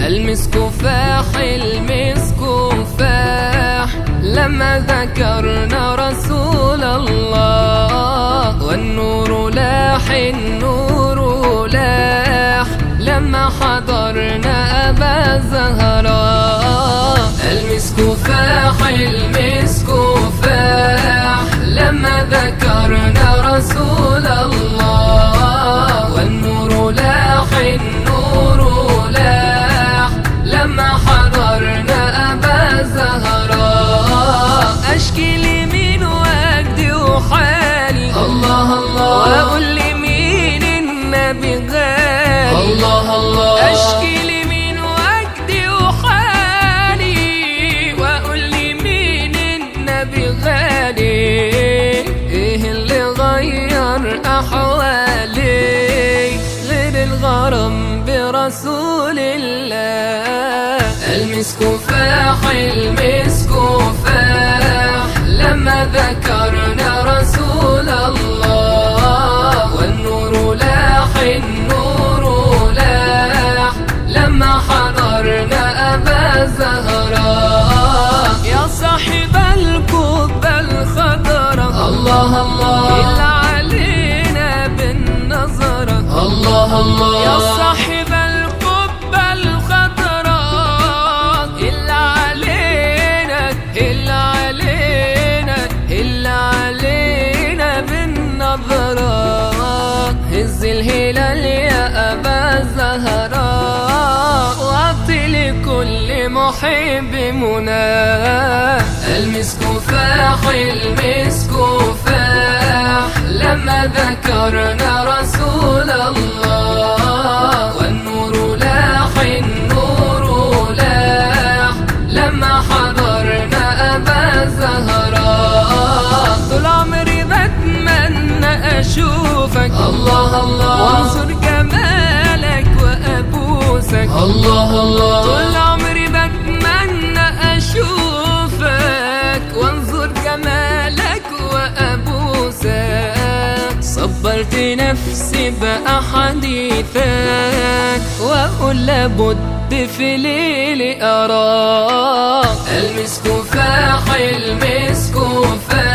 المسك فاح المسك فاح لما ذكرنا رسول الله، والنور لاح النور لاح لما حضرنا أبا زهراء. المسك فاح المسك فاح لما ذكرنا رسول الله، والنور لاح النور لاح لما حضرنا أبا زهراء. أشكي لمين وأجدي وحالي الله الله، وأقول لمين النبي غالي الله الله. أشكي لمين وأجدي وحالي، وأقول لمين النبي غالي. إيه اللي غير أحوالي غير الغرام برسول الله؟ المسك فاح المسك فاح لما ذكرنا رسول الله، والنور لاح النور لاح لما حضرنا أبا زهراء. يا صاحب القبة الخضراء الله الله، اللي علينا بالنظرة الله الله. يا صاحب القبة الخضراء، اللي علينا اللي علينا اللي علينا بالنظرة. هز الهلال يا أبا زهراء، وأعطي لكل محب منى. المسك فاح المسك فاح لما ذكرنا رسول الله، والنور لاح النور لاح لما حضرنا أبا زهراء. طول عمري بتمنى أشوفك الله الله، وانظر جمالك وأبوسك الله الله. طول عمري بتمنى أشوفك، وانظر جمالك وأبوسك. صبرت نفسي بأحاديثك، وأقول لابد في ليلي أراك. المسك فاح المسك فاح